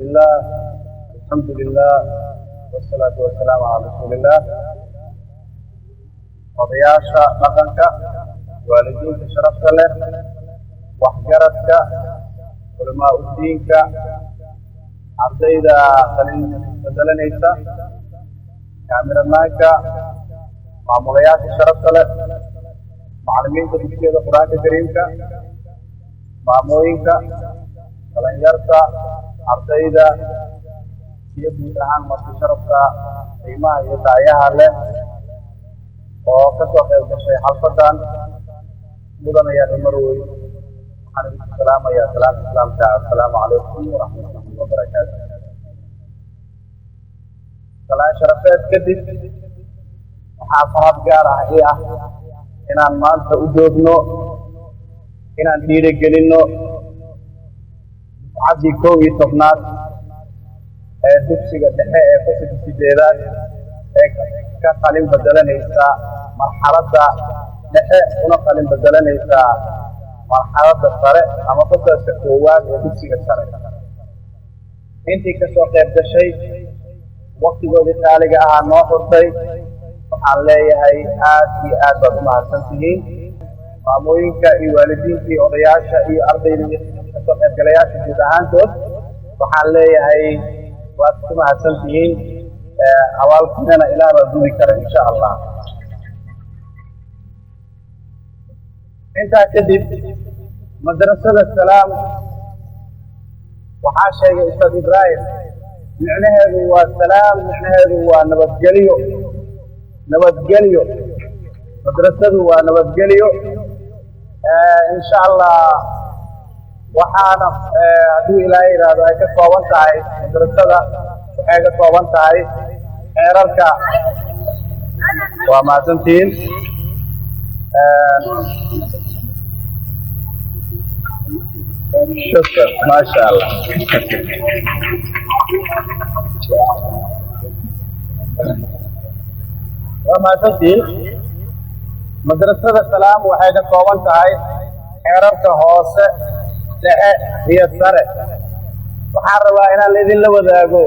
الله الحمد لله والصلاة والسلام على رسول الله odayaasha dhaqanka waalidiinta sharafta leh waxgaradka culamaa udiinka ardayda qalin bedelanaysa kaamiramanka maamulayaasha sharafta leh macallimiinta dugsiyada qur-aanka kariimka maamooyinka dhalinyarta ardayda iyo guud ahaan marti sharafta qiimaha iyo daayaha leh oo ka soo qayb gashay xalfadan mudanayaa dumarwey waxaan idinku salaamayaa salaamta islaamka assalaamu calaykum waraxmatullahi wabarakaatu salaan sharafeed kadib waxaa farad gaar ah ii ah inaan maanta u joogno inaan dhiirigelinno dufcaddii 11aad ee dugsiga dhexe ee fasalka 8aad ee ka qalin bedelanaysa marxaladda dhexe una qalin bedelanaysa marxaladda sare ama fasalka koowaad ee dugsiga sare intii ka soo qayb gashay waqtigoodii qaaliga ahaa noo xurtay waxaan leeyahay aad iyo aad baad u mahadsan tihiin maamooyinka iyo waalidiinta iyo odayaasha iyo ardayda kasoo qaybgalayaasha guud ahaantood waxaan leeyahay waad ku mahadsan tihiin awaalkiinana ilaah baa gudi kara insha allah intaa kadib madrasada salaam waxaa sheegay ustaad ibraahim micnaheedu waa salaam micnaheedu waa nabadgelyo madrasadu waa nabadgelyo insha allah waxaana hadduu ilaahay yidhaahdo ay ka kooban tahay madrasada waxay ka kooban tahay xeerarka waa mahadsantihiin shukr maasha allah waa mahadsantihiin madrasada salaam waxay ka kooban tahay xeerarka hoose dhexe iyo sare waxaan rabaa inaan laydinla wadaago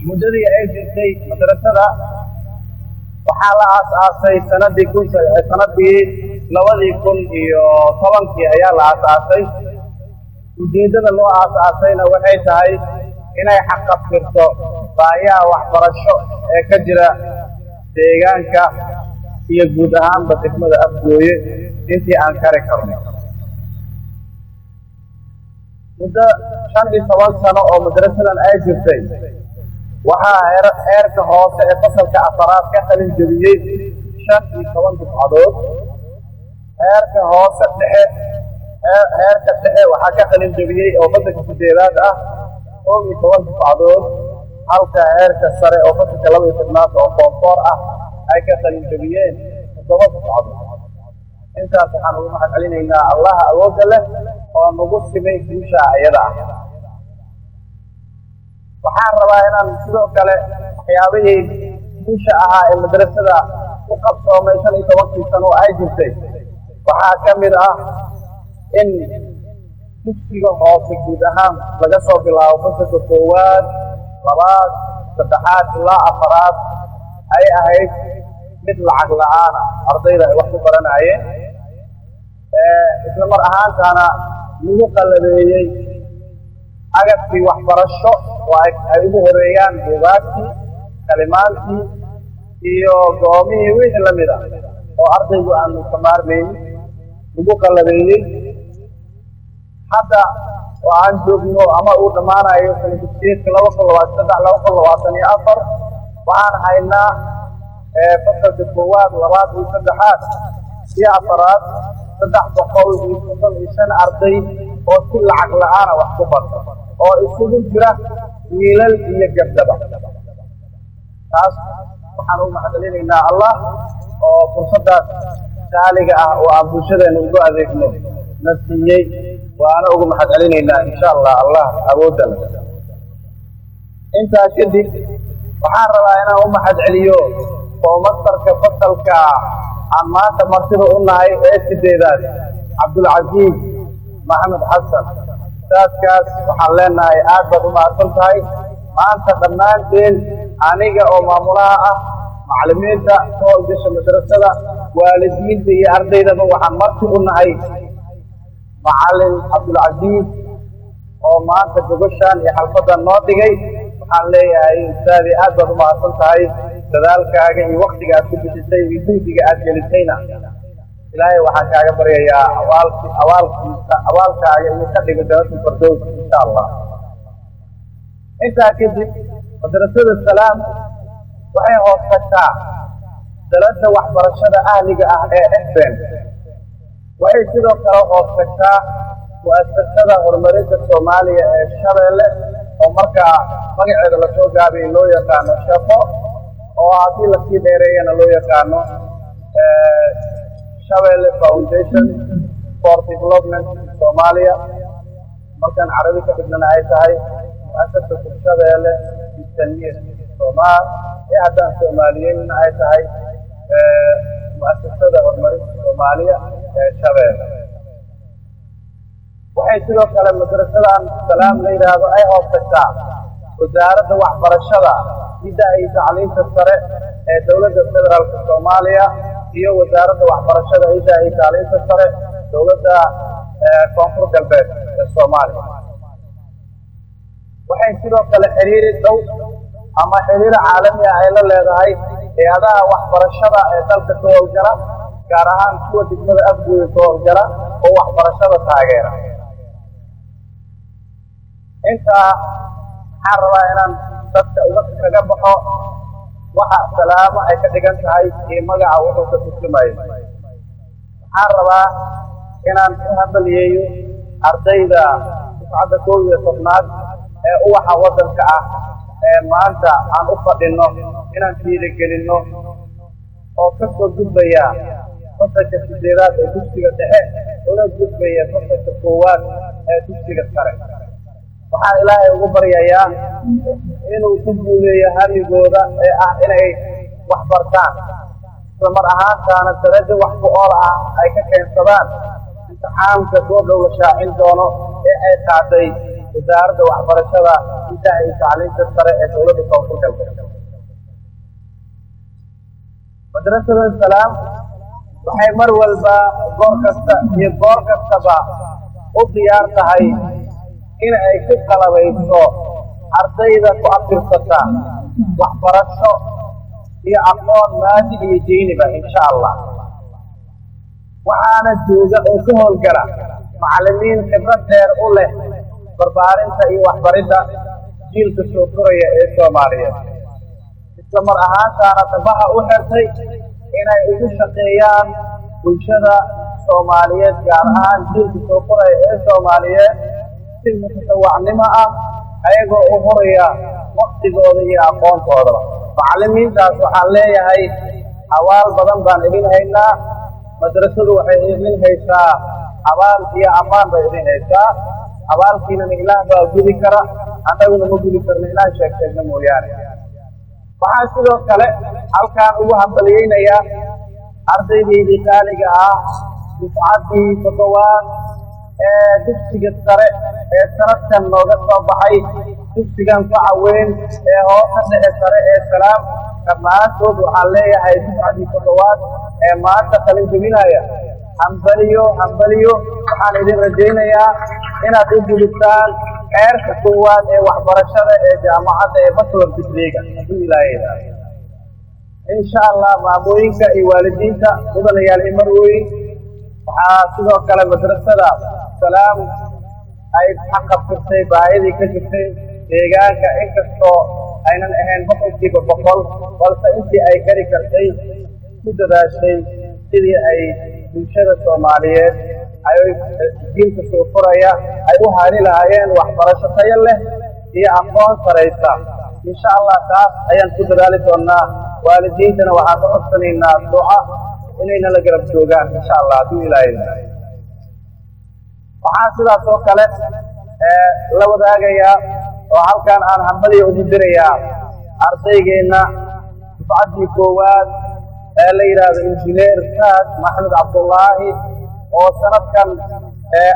muddadii ay jirtay madrasada waxaa la aasaasay sanadii 2010 ayaa la aasaasay ujeeddada loo aasaasayna waxay tahay inay xaqabtirto baahiyaha waxbarasho ee ka jira deegaanka iyo guud ahaanba degmada Afgooye intii aan kari karno muddo 15 sano oo madrasadan ay jirtay waxaa heerka hoose ee fasalka afaraad ka qalin jebiyey 15 dufcadood heerka hoose dhexe waxaa ka qalin jebiyey oo fasalka 8aad ah 11 dufcadood halka heerka sare oo fasalka 12aad oo koonfoor ah ay ka qalin jebiyeen 7 dufcadood intaas waxaan ugu mahad celinaynaa allah awoodda leh oo nagu simay guusha ayada ah waxaan rabaa inaan sidoo kale waxyaabihii guusha ahaa ee madrasada u qabsoomay 15 sano oo ay jirtay waxaa ka mid ah in dugsiga hoose guud ahaan laga soo bilaabo fasalka koowaad labaad saddexaad ilaa afaraad ay ahayd mid lacag la'aan ardayda ay wax ku baranayeen isla mar ahaantaana lagu qalabeeyey agabkii waxbarasho oo ay ugu horeeyaan buugaagtii kalimaantii iyo goomihii wixii la mid ah oo ardaygu aanu ka maarmaynin lagu qalabeeyey hadda oo aan joogno ama uu dhammaanayo sanadugsiyeedka 2023-2024 waxaan haynaa fasalka koowaad labaad iyo saddexaad iyo afaraad 355 arday oo si lacag la'aana wax ku barta oo isugu jira wiilal iyo gabdhaba taas waxaan ugu mahadcelinaynaa allah oo fursadaas qaaliga ah oo aan bulshadeena ugu adeegno na siiyey waana ugu mahadcelinaynaa insha allah allah awoodda leh intaa kadib waxaan rabaa inaan u mahadceliyo oo mastarka fasalka aan maanta martida u nahay ee 8aad cabdulcasiis maxamed xasan أستاذكاس وحلنا أعد ما أصلتهاي ما أنت دمانتين aniga oo maamulaha ah macallimiinta oo gasha madrasada waalidiinta iyo ardaydaba waxaan marti u nahay macallin Cabdulcasiis oo maanta gobashan iyo xalfadan noo dhigay waxaan leeyahay ustaadi aad baad u mahadsan tahay dadaalkaaga iyo waqtiga aad ku bixisay iyo juhdiga aad gelisayna ilaahay waxaan kaaga baryayaa awaalkaaga inuu ka dhigo jannatul firdaws insha Allah intaa kadib madrasada salaam waxay hoostagtaa dalada waxbarashada ahliga ah ee FM waxay sidoo kale hoostagtaa mu'asasada horumarinta Soomaaliya ee Shabeelle oo markaa magaceeda la soo gaabiyay loo yaqaano shaqo oo hadii la sii dheereeyana loo yaqaano Shabeelle Foundation for Development Soomaaliya markaan carabi ka dhigna ay tahay mu'asasada Shabeelle التنمية الصومال هذا الصوماليين نهاية هاي مؤسسة هرمرية الصومالية شباب وحيث لو كان مدرسة السلام ليلة هذا أي أوفتاع وزارة وحبر الشباب إذا أي تعليم السرع دولة الفدرال الصومالية هي وزارة وحبر الشباب إذا أي تعليم السرع دولة كونفور قلبات الصومالية waxay sidoo kale xiriir dhow ama xiriir caalami ah ay la leedahay hay'adaha waxbarashada ee dalka ka howlgala gaar ahaan kuwa degmada Afguud ka howlgala oo waxbarashada taageera inta waxaan rabaa inaan dadka kaga baxo waxa salaamo ay ka dhigan tahay iyo magaca wuxuu ka turjumayo waxaan rabaa inaan ku hadliyeeyo ardayda dufcadda 11aad ee uwaxa wadanka ah ee maanta aan u fadhino inaan dhiirigelino oo ka soo gudbaya fasalka sideedaad ee dugsiga dhexe oo gudbaya fasalka koowaad ee dugsiga sare waxaan ilaahay ugu baryayaa inuu ku guuleeyo hamigooda ee ah inay wax bartaan isla mar ahaantaana darajo wax ku ool ah ay ka keensadaan imtixaanka goobdhow la shaacin doono ee ay qaaday وزارة وحبرشة إنتهى تعليم السرع دولة كونفور قلبات مدرسة السلام waxay mar walba goor kasta iyo goor kastaba u diyaar tahay in ay ku qalabayso ardayda ku akhrisata waxbarasho iyo aqoon maadi iyo diiniba insha Allah waxaana jooga oo ka howlgala macallimiin khibrad dheer u leh barbaarinta iyo waxbaridda jiilka soo koraya ee Soomaaliyeed isla mar ahaantaana tabaha u xirtay inay ugu shaqeeyaan bulshada Soomaaliyeed gaar ahaan jiilka soo koraya ee Soomaaliyeed si mutawacnimo ah ayagoo u horaya waqtigooda iyo aqoontooda macallimiintaas waxaan leeyahay awaal badan baan idin haynaa madrasadu waxay idin haysaa awaal iyo ammaan bay idin haysaa abaalkiina ilaah baa gudi kara annaguna ma gudi karno ilaa sheegtayna mooyaane waxaan sidoo kale halkaan ugu hambaliyeynayaa ardaydaydii qaaliga ah dufcaddii 7aad ee dugsiga sare ee sanadkan nooga soo baxay dugsigan faca weyn ee hoose dhexe sare ee salaam dhammaantood waxaan leeyahay dufcaddii 7aad ee maanta qalin jebinaya hambaliyo waxaan idin rajaynayaa inaad u gudubtaan heerka koowaad ee waxbarashada ee jaamacadda ee bachelor degree-ga ilaahay insha Allah maamooyinka iyo waalidiinta mudanayaal iyo marwooyin waxaa sidoo kale madrasada salaam ay xaqabtay baahidii ka jirtay deegaanka inkastoo aynan ahayn boqolkiiba boqol balse intii ay kari kartay ku dadaashay sidii ay bulshada Soomaaliyeed ay jiilka soo koraya ay u haali lahaayeen waxbarasho tayo leh iyo aqoon sareysa insha Allah taas ayaan ku dadaali doonaa waalidiintana waxaan ka codsanaynaa duca inayna la garab joogaan insha Allah hadii ilaahay waxaan sidaas oo kale la wadaagayaa oo halkaan aan hambaliyo ugu dirayaa ardaygeena dufcaddii koowaad ee la yiraahdo injineer Saad Maxamed Cabdullaahi oo sanadkan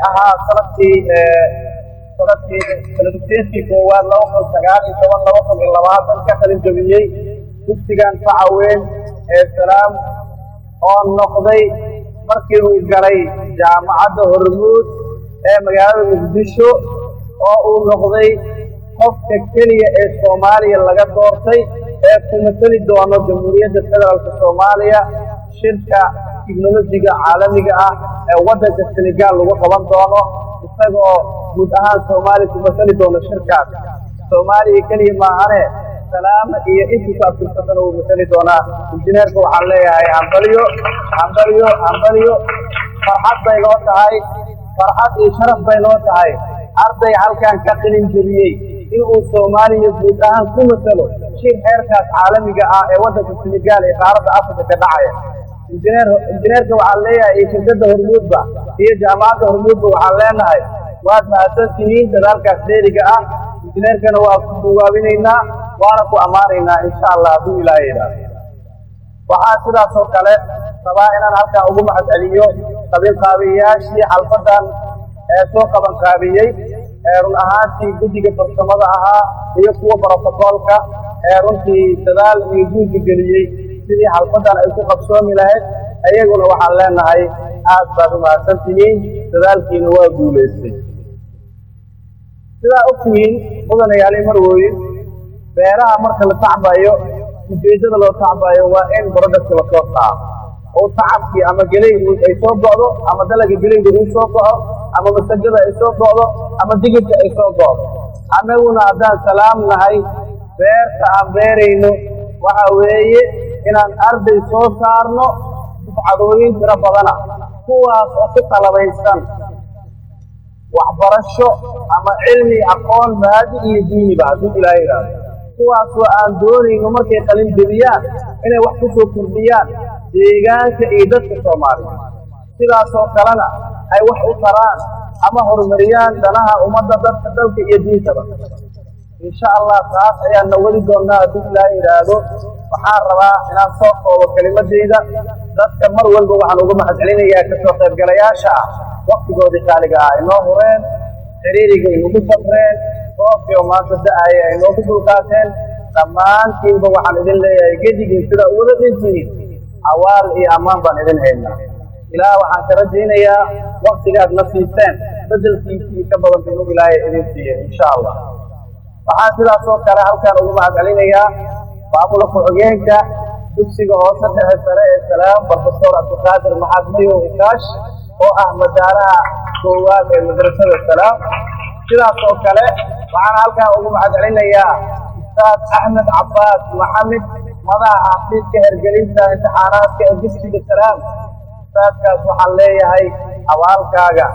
ahaa sanadkii sanadkii koowaad 2019 ka qalin jabiyey dugsigan faca weyn ee Salaam oo noqday markii uu galay jaamacadda Hormuud ee magaalada Muqdisho oo uu noqday qofka keliya ee Soomaaliya laga doortay ee ku matali doono Jamhuuriyadda Federaalka Soomaaliya shirka tiknoolajiga caalamiga ah ee waddanka Senegal lagu qaban doono isagoo guud ahaan Soomaaliya ku matali doono shirkaas Soomaaliya kaliya maahane Salaam iyo intii ka tirsan uu matali doona injineerka waxaan leeyahay hambalyo farxad bay loo tahay farxad iyo sharaf bay loo tahay arday halkan ka qalin jabiyey in uu Soomaaliya guud ahaan ku matalo shir heerkaas caalamiga ah ee waddanka Senegal ee qaaradda Afrika ka dhacaya injineerka waxaan leeyahay shirkadda Hormuudba iyo jaamacadda Hormuudba waxaan leenahay waad mahadsantihiin dadaalkaas dheeriga ah injineerkana waa ku duwaabinaynaa waana ku ammaanaynaa insha Allah hadduu Ilaahay yidhaahdo waxaa sidaas oo kale rabaa inaan halkan ugu mahadceliyo qabiilqaabiyaashii xalfadan ee soo qaban qaabiyey run ahaantii guddiga farsamada ahaa iyo kuwa borotokoolka runtii dadaal iyo juhdi geliyey sidii xalfadan ay ku qabsoomi lahayd ayaguna waxaan leenahay aad baad u mahadsantihiin dadaalkiina waa guulaystay sidaa ogtihiin mudanayaal marwooyin beeraha marka la tacbayo ujeedada loo tacbayo waa in productka la soo saaro oo tacabkii ama gelaydu ay soo go'do ama dalagga gelaydu uu soo go'o ama masagada ay soo go'do ama digirta ay soo go'do annaguna haddaan Salaam nahay beerta aan beerayno waxa weeye inaan arday soo saarno dufcadooyin tiro badana kuwaas oo ku qalabaysan waxbarasho ama cilmi aqoon maadi iyo diiniba hadduu Ilaahay yidhaahdo kuwaas oo aan doonayno markay qalin jabiyaan inay wax ku soo kordhiyaan deegaanka iyo dadka Soomaaliyeed sidaas oo kalena ay wax u taraan ama horumariyaan danaha ummadda dadka dalka iyo diintaba insha Allah taas ayaan wadi doonaa hadduu Ilaahay yidhaahdo waxaan rabaa inaan soo koobo kelimadeyda dadka mar walba waxaan uga mahadcelinayaa ka soo qaybgalayaasha ah waqtigoodii qaaliga ah inoo hureen xiriiriga inugu safreen roobkii oo maanta da'aya inoogu dulqaateen dhammaantiinba waxaan idin leeyahay gedigin sida uwada dhintihiin awaal iyo ammaan baan idin haynaa ilaah waxaan ka rajaynayaa waqtigaad na siiseen bedelkiisii ka badan inuu Ilaahay idin siiyey insha Allah waxaan sidaas oo kale halkan ugu mahadcelinayaa maamulka ku-xigeenka dugsiga hoose dhexe sare ee Salaam Professor Abdulqaadir Maxamed Ikaash oo ah madaaraha koowaad ee madrasada Salaam sidaas oo kale waxaan halkan ugu mahadcelinayaa Ustaad Axmed Cabbaas Maxamed madaxa xafiiska hergelinta imtixaanaadka ee dugsiga Salaam ustaadkaas waxaan leeyahay abaalkaaga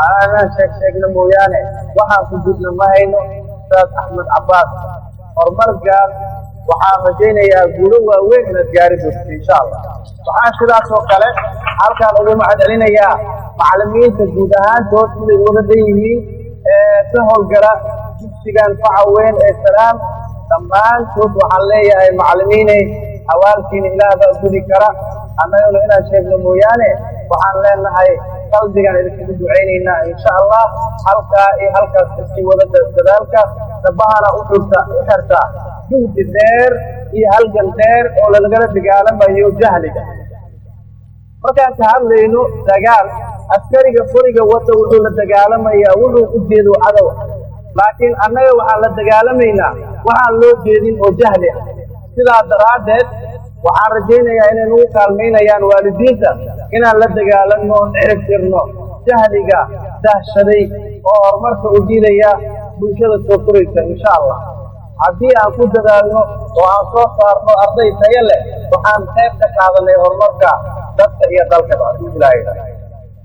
aanan sheegna mooyaane waxaan ku gudna ma hayno Ustaad Axmed Cabbaas horumarkaas waxaan rajaynayaa guulo waaweyn inaad gaari doonto insha Allah waxaan sidaas oo kale halkan ugu mahadcelinayaa macallimiinta guud ahaantood siday uga dhan yihiin ka howlgala dugsigan faca weyn ee Salaam dhammaantood waxaan leeyahay macallimiinay awaalkiina Ilaah baa gudi kara annaguna inaan sheegno mooyaane waxaan leenahay qalbigan idinku ducaynaynaa insha Allah halkaa iyo halkaas kasii wada dadaalka dabahana u xirta juhdi dheer iyo halgan dheer oo lagala dagaalamayo jahliga markaan ka hadlayno dagaal askariga qoriga wata wuxuu la dagaalamayaa wuxuu u jeedo cadow laakiin annaga waxaan la dagaalamaynaa waxaan loo jeedin oo jahli ah sidaa daraaddeed waxaan rajaynayaa inay nagu kaalmaynayaan waalidiinta inaan la dagaalanno oo cirib tirno jahliga dahshaday oo horumarka u diidaya bulshada soo koraysa insha Allah haddii aan ku dadaalno oo aan soo saarno arday tayo leh waxaan qayb ka qaadanay horumarka dadka iyo dalka hadduu Ilaahay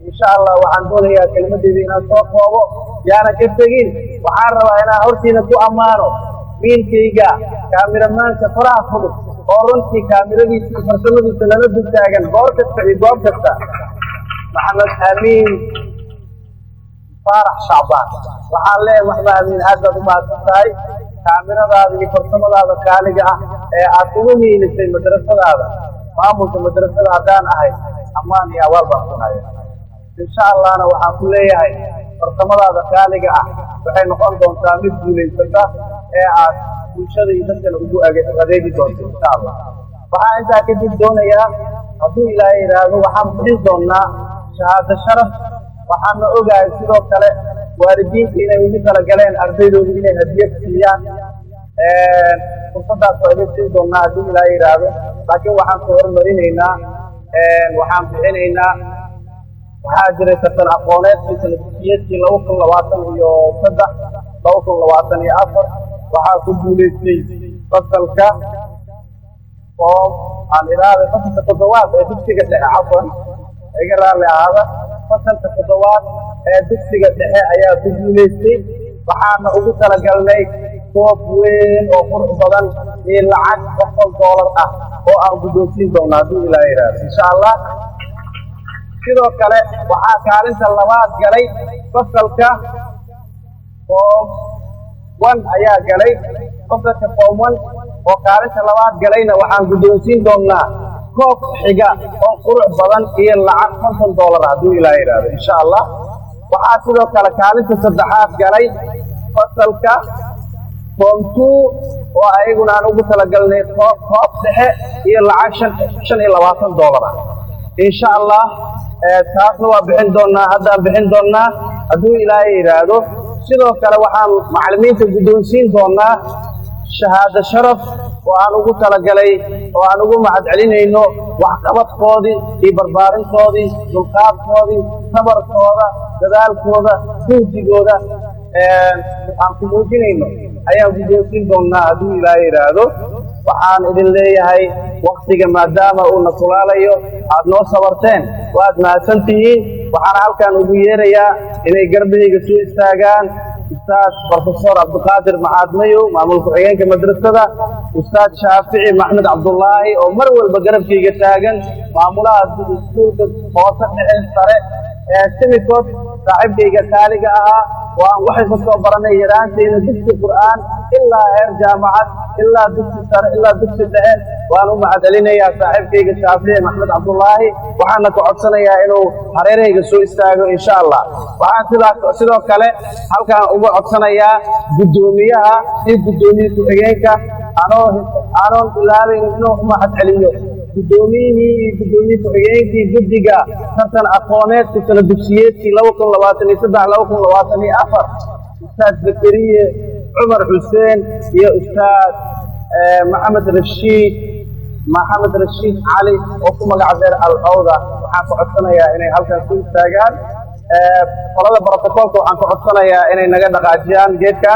insha Allah waxaan doonayaa kelimadeyda inaan soo koobo yaana ka tegin waxaan rabaa inaan hortiina ku ammaano wiilkayga kaamiramaanka faraha fudud oo runtii kaamiradiisa farsamadiisa lala dul taagan goor kasta iyo goob kasta Maxamed Amiin Faarax Shacbaan waxaan leeyahay Maxamed Amiin aad baad u mahadsantahay kaamiradaada iyo farsamadaada qaaliga ah ee aad ugu hiilisay madrasadaada maamulka madrasada haddaan ahay ammaan iyo awaal baan ku hayaa insha Allahna waxaan ku leeyahay farsamadaada qaaliga ah waxay noqon doontaa mid guulaysata ee aad bulshada iyo dadkana ugu adeegi doonto insha allah. waxaan intaa kadib doonayaa hadduu ilaahay yidhaahdo waxaan bixin doonaa shahaado sharaf. waxaana ogahay sidoo kale waalidiinta inay ugu talagaleen ardaydooda inay hadiyad siiyaan. fursadaas waa idin siin doonaa hadduu ilaahay yidhaahdo, laakiin waxaan soo hormarinaynaa waxaan bixinaynaa waxaa jiray tartan aqooneedkii sanadkii 2023 2024 waxaa ku guulaystay fasalka oo aan iraada fasalka toddobaad ee dugsiga dhexe cafwan iga raalli ahaada fasalka toddobaad ee dugsiga dhexe ayaa ku guulaystay. waxaana ugu talagalnay koob weyn oo qurux badan iyo lacag $100 ah oo aan guddoonsiin doonaa hadduu ilaahay yidhaahdo insha allah. sidoo kale waxaa kaalinta labaad galay fasalka form 1 ayaa galay fasalka form 1 oo kaalinta labaad galayna waxaan guddoonsiin doonaa koob xiga oo qurux badan iyo lacag $50 hadduu ilaahay yidhaahdo insha allah. waxaa sidoo kale kaalinta saddexaad galay fasalka form 2 oo ayaguna aan ugu talagalnay koob dhexe iyo lacag $25 ah insha allah. taasna waa bixin doonaa, haddaan bixin doonaa hadduu ilaahay yidhaahdo. sidoo kale waxaan macallimiinta guddoonsiin doonaa shahaado sharaf oo aan ugu talagalay oo aan ugu mahadcelinayno waxqabadkoodii iyo barbaarintoodii, dulqaadkoodii, sabarkooda, dadaalkooda, juhdigooda aan ku muujinayno ayaan guddoonsiin doonaa hadduu ilaahay yidhaahdo. waxaan idin leeyahay waktiga maadaama uuna kulaalayo aad noo sabarteen waad mahadsantihiin. waxaana halkan ugu yeerayaa inay garbahayga soo istaagaan ustaad professor cabdiqaadir macaad mayow maamul ku-xigeenka madrasada, ustaad shaafici maxmed cabdullaahi oo mar walba garabkayga taagan, maamulaha iskuulka hoose dhexe sare ee simikood saaxiibkayga qaaliga ahaa oo aan waxay ka soo baranay yaraantayna dugsi qur'aan ilaa heer jaamacad ilaa dugsi sare ilaa dugsi dhexe. waan u mahadcelinayaa saaxiibkayga shaafici maxmed cabdullaahi, waxaana ka codsanayaa inuu hareerahayga soo istaago insha allah. waxaan sidoo kale halkaan uga codsanayaa guddoomiyaha iyo guddoomiye ku-xigeenka anoon bilaabayn inuu u mahadceliyo guddoomiyihii iyo guddoomiye ku-xigeenkii guddiga tartan aqooneedka kala dugsiyeedkii 2023-2024 ustaad zakariye cumar xuseen iyo ustaad maxamed rashiid cali oo ku magac deer al-awda. waxaan ka codsanayaa inay halkan ku istaagaan. qolada brotocoolka waxaan ka codsanayaa inay naga dhaqaajiyaan geedkan.